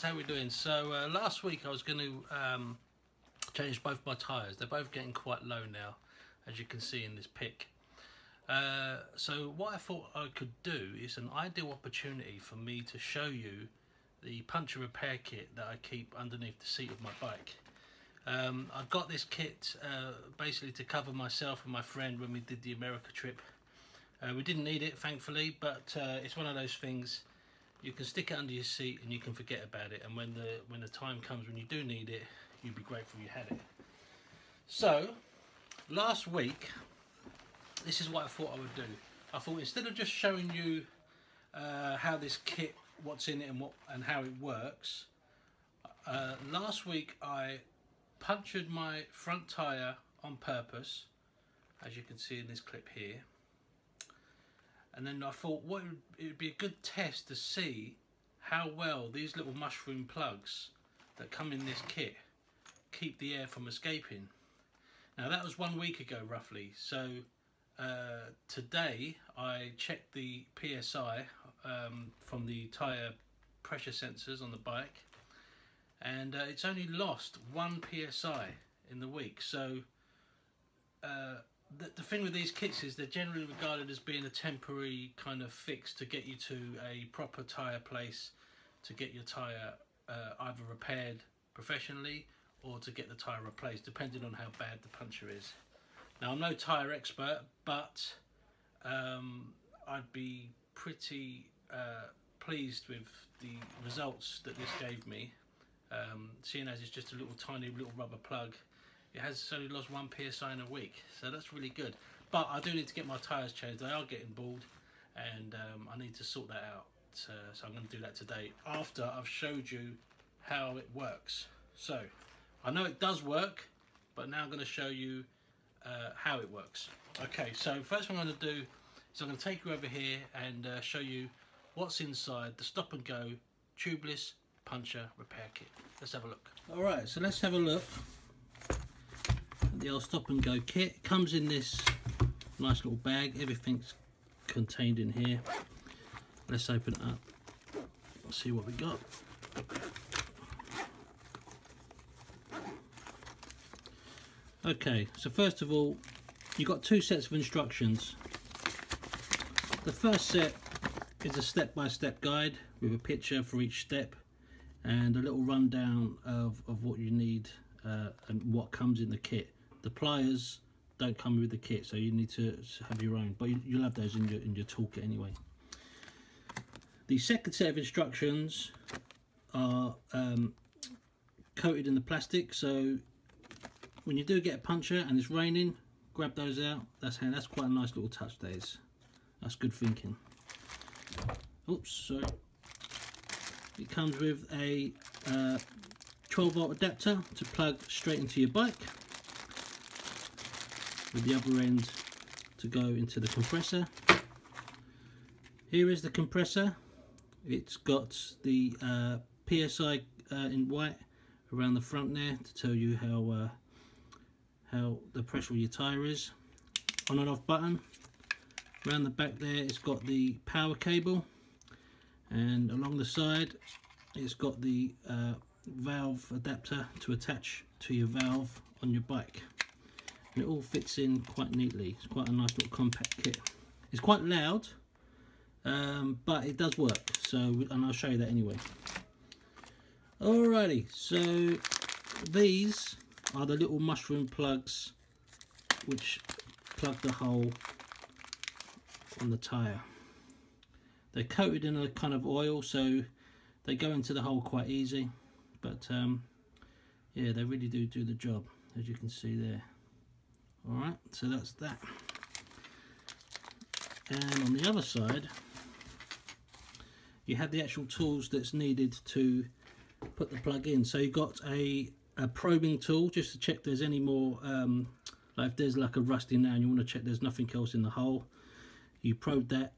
how we doing? So last week I was going to change both my tyres. They're both getting quite low now, as you can see in this pic. So what I thought I could do is an ideal opportunity for me to show you the puncture repair kit that I keep underneath the seat of my bike. I got this kit basically to cover myself and my friend when we did the America trip. We didn't need it, thankfully, but it's one of those things. You can stick it under your seat and you can forget about it, and when the time comes when you do need it, you'll be grateful you had it. So last week, this is what I thought I would do. I thought instead of just showing you how this kit, what's in it and how it works, last week I punctured my front tyre on purpose, as you can see in this clip here. And then I thought it would be a good test to see how well these little mushroom plugs that come in this kit keep the air from escaping. Now that was 1 week ago roughly, so today I checked the PSI from the tyre pressure sensors on the bike, and it's only lost 1 PSI in the week. So the thing with these kits is they're generally regarded as being a temporary kind of fix to get you to a proper tyre place, to get your tyre either repaired professionally or to get the tyre replaced, depending on how bad the puncture is. Now I'm no tyre expert, but I'd be pretty pleased with the results that this gave me. Seeing as it's just a tiny little rubber plug, it has only lost 1 PSI in a week, so that's really good. But I do need to get my tyres changed. They are getting bald, and I need to sort that out. So I'm going to do that today after I've showed you how it works. So I know it does work, but now I'm going to show you how it works. Okay, so first thing I'm going to do is I'm going to take you over here and show you what's inside the stop and go tubeless puncture repair kit. Let's have a look. Alright, so let's have a look at the old stop and go kit. It comes in this nice little bag. Everything's contained in here. Let's open it up. Let's see what we got. Okay, so first of all, you've got 2 sets of instructions. The first set is a step-by-step guide with a picture for each step and a little rundown of what you need and what comes in the kit. The pliers don't come with the kit, so you need to have your own, but you'll have those in your toolkit anyway. The second set of instructions are coated in the plastic, so when you do get a puncture and it's raining, grab those out. That's quite a nice little touch, that is. That's good thinking. Oops, sorry. It comes with a 12-volt adapter to plug straight into your bike, with the other end to go into the compressor. Here is the compressor. It's got the PSI in white around the front there to tell you how the pressure of your tyre is. On and off button. Around the back there it's got the power cable, and along the side it's got the valve adapter to attach to your valve on your bike, and it all fits in quite neatly. It's quite a nice little compact kit. It's quite loud, but it does work, and I'll show you that anyway. Alrighty, so these are the little mushroom plugs which plug the hole on the tyre. They're coated in a kind of oil, so they go into the hole quite easy, but yeah, they really do the job, as you can see there. Alright, so that's that. And on the other side you have the actual tools that's needed to put the plug in. So you've got a probing tool just to check there's any more, like if there's like a rusty nail and you want to check there's nothing else in the hole, you probe that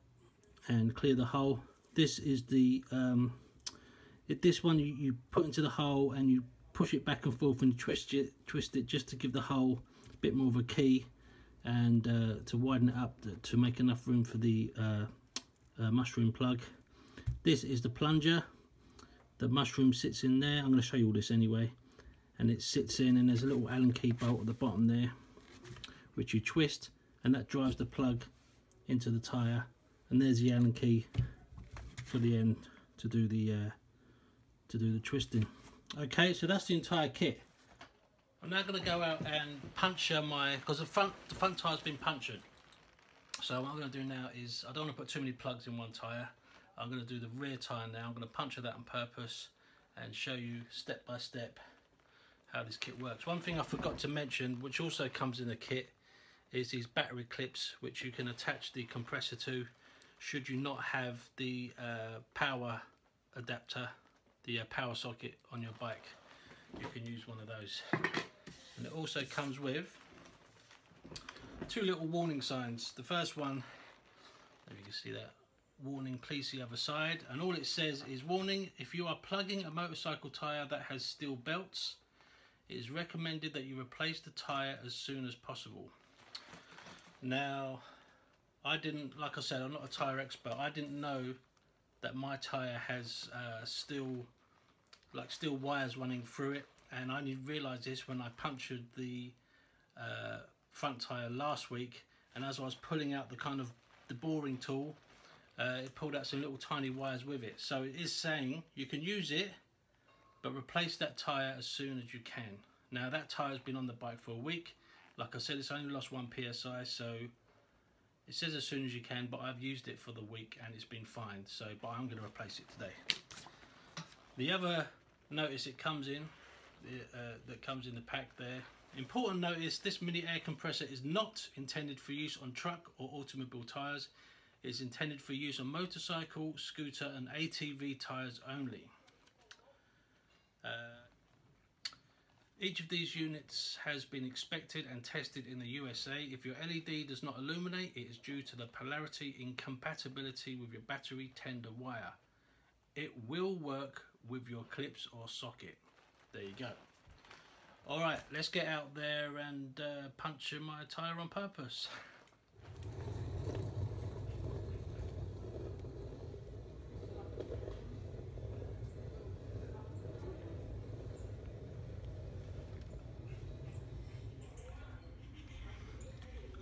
and clear the hole. This is the this one you put into the hole and you push it back and forth and twist it just to give the hole a bit more of a key, and to widen it up to make enough room for the mushroom plug. This is the plunger. the mushroom sits in there. I'm going to show you all this anyway. And it sits in, and there's a little Allen key bolt at the bottom there, which you twist, and that drives the plug into the tyre. And there's the Allen key for the end to do the twisting. Okay, so that's the entire kit. I'm now going to go out and puncture because the front tyre's been punctured. So what I'm going to do now is, I don't want to put too many plugs in one tyre. I'm going to do the rear tyre now. I'm going to puncture that on purpose and show you step by step how this kit works. One thing I forgot to mention, which also comes in the kit, is these battery clips which you can attach the compressor to should you not have the power adapter, the power socket on your bike. You can use one of those. And it also comes with two little warning signs. The first one, if you can see that, warning, please see other side. And all it says is, warning, if you are plugging a motorcycle tyre that has steel belts, it is recommended that you replace the tyre as soon as possible. Now, I didn't, like I said, I'm not a tyre expert. I didn't know that my tyre has steel wires running through it, and I only realised this when I punctured the front tyre last week. And as I was pulling out the boring tool, it pulled out some little tiny wires with it. So it is saying you can use it, but replace that tyre as soon as you can. Now that tyre's been on the bike for a week. Like I said, it's only lost 1 psi, so it says as soon as you can, but I've used it for the week and it's been fine. So, but I'm going to replace it today. The other notice it comes in, that comes in the pack there. Important notice: this mini air compressor is not intended for use on truck or automobile tyres. It is intended for use on motorcycle, scooter and ATV tyres only. Each of these units has been inspected and tested in the USA. If your LED does not illuminate, it is due to the polarity incompatibility with your battery tender wire. It will work with your clips or socket. There you go. Alright, let's get out there and puncture my tyre on purpose.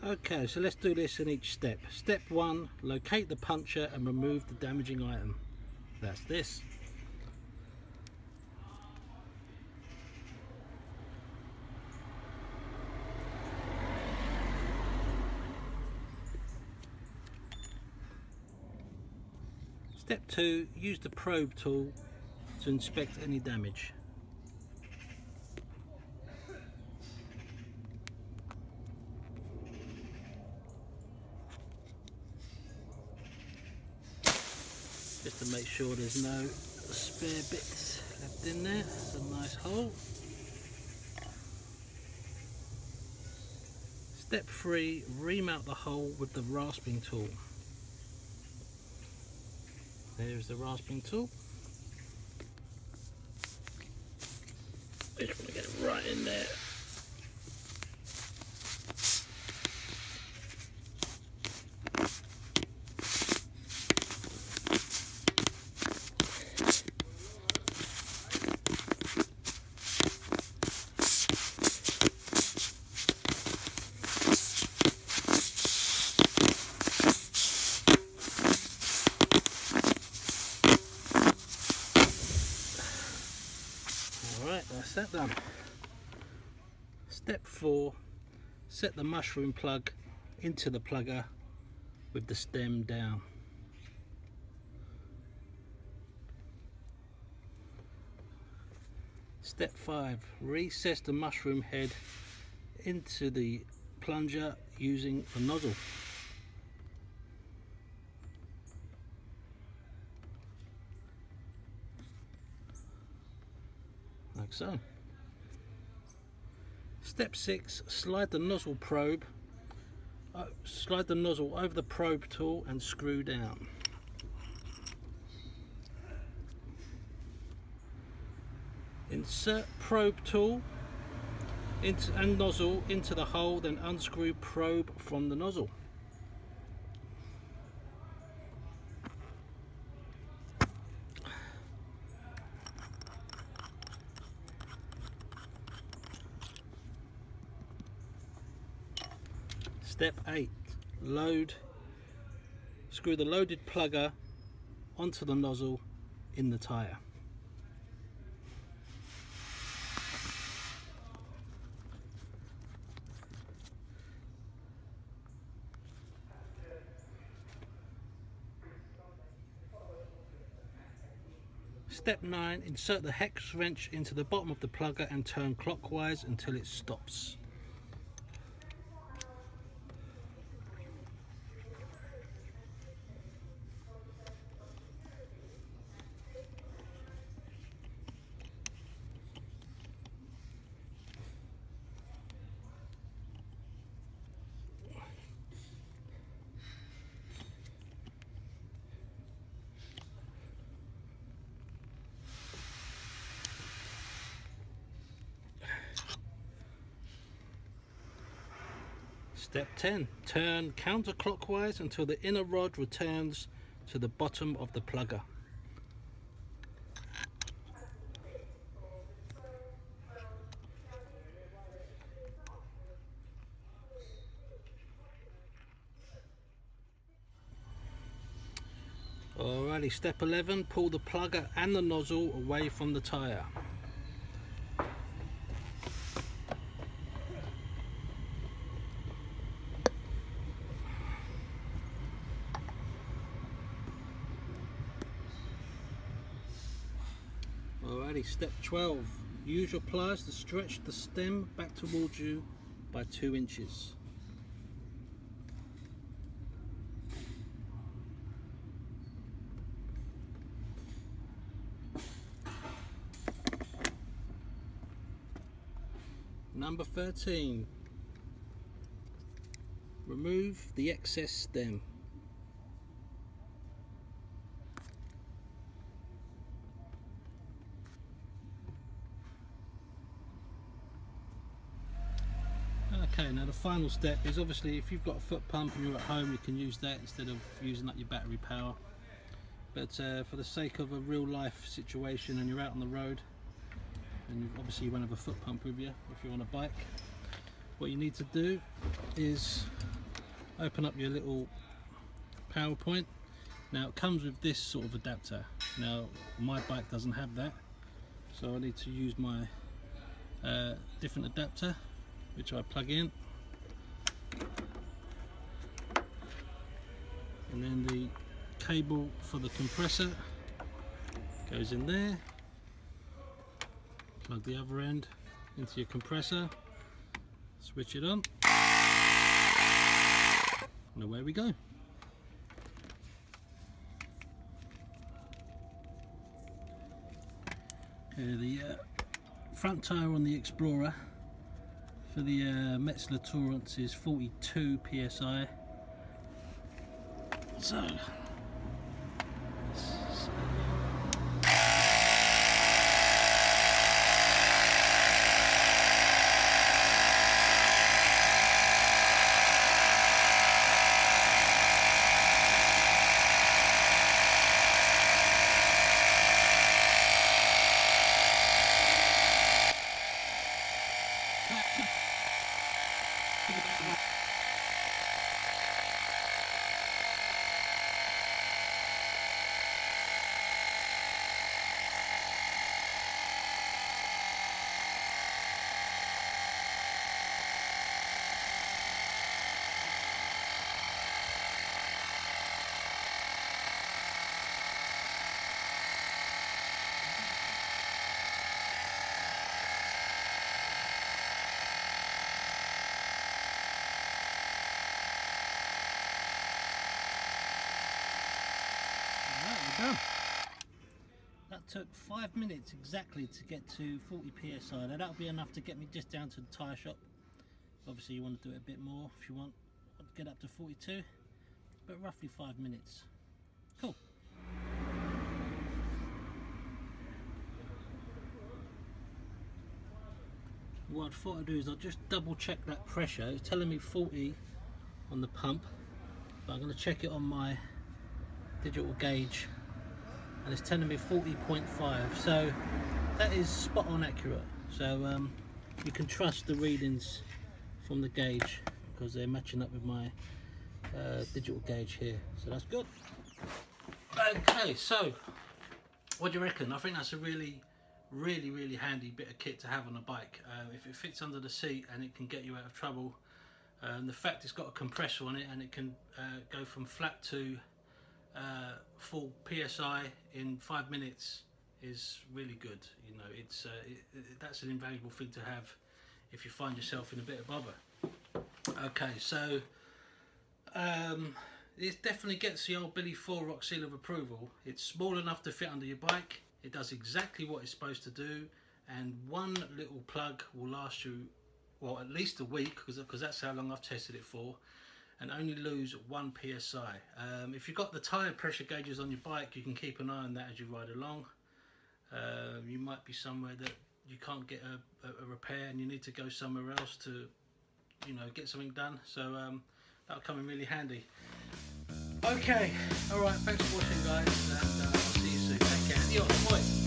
Okay, so let's do this in each step. Step 1, locate the puncture and remove the damaging item. That's this. Step 2, use the probe tool to inspect any damage. Just to make sure there's no spare bits left in there. It's a nice hole. Step 3, ream out the hole with the rasping tool. There's the rasping tool. Just want to get it right in there. Alright, that's that done. Step 4, set the mushroom plug into the plugger with the stem down. Step 5, recess the mushroom head into the plunger using a nozzle. Like so. Step 6, slide the nozzle over the probe tool and screw down. Insert probe tool and nozzle into the hole, then unscrew probe from the nozzle. Step 8, screw the loaded plugger onto the nozzle in the tyre. Step 9, insert the hex wrench into the bottom of the plugger and turn clockwise until it stops. Step 10, turn counterclockwise until the inner rod returns to the bottom of the plugger. Alrighty, step 11, pull the plugger and the nozzle away from the tyre. Alrighty, step 12, use your pliers to stretch the stem back towards you by 2 inches. Number 13, remove the excess stem. Okay, now the final step is obviously if you've got a foot pump and you're at home, you can use that instead of using up your battery power. But for the sake of a real life situation and you're out on the road, and obviously you won't have a foot pump with you if you're on a bike, what you need to do is open up your little power point. Now it comes with this sort of adapter. Now my bike doesn't have that, so I need to use my different adapter, which I plug in, and then the cable for the compressor goes in there. Plug the other end into your compressor, switch it on, and away we go. Okay, the front tyre on the Explorer for the Metzler Torrance is 42 psi. So done. That took 5 minutes exactly to get to 40 psi. Now that'll be enough to get me just down to the tyre shop. Obviously you want to do it a bit more if you want to get up to 42, but roughly 5 minutes. Cool. What I thought I'd do is I'll just double check that pressure. It's telling me 40 on the pump, but I'm going to check it on my digital gauge, and it's telling me 40.5, so that is spot on accurate. So you can trust the readings from the gauge because they're matching up with my digital gauge here, so that's good. Okay, so what do you reckon? I think that's a really handy bit of kit to have on a bike. If it fits under the seat and it can get you out of trouble, the fact it's got a compressor on it and it can go from flat to full PSI in 5 minutes is really good. You know, it's that's an invaluable thing to have if you find yourself in a bit of bother. Okay, so it definitely gets the old Billy 4 Rock seal of approval. It's small enough to fit under your bike. It does exactly what it's supposed to do, and one little plug will last you, well, at least a week, because that's how long I've tested it for, and only lose 1 psi. If you've got the tyre pressure gauges on your bike, you can keep an eye on that as you ride along. You might be somewhere that you can't get a repair and you need to go somewhere else to, you know, get something done, so that'll come in really handy. Okay, alright, thanks for watching guys, and I'll see you soon. Take care. Adios, boy.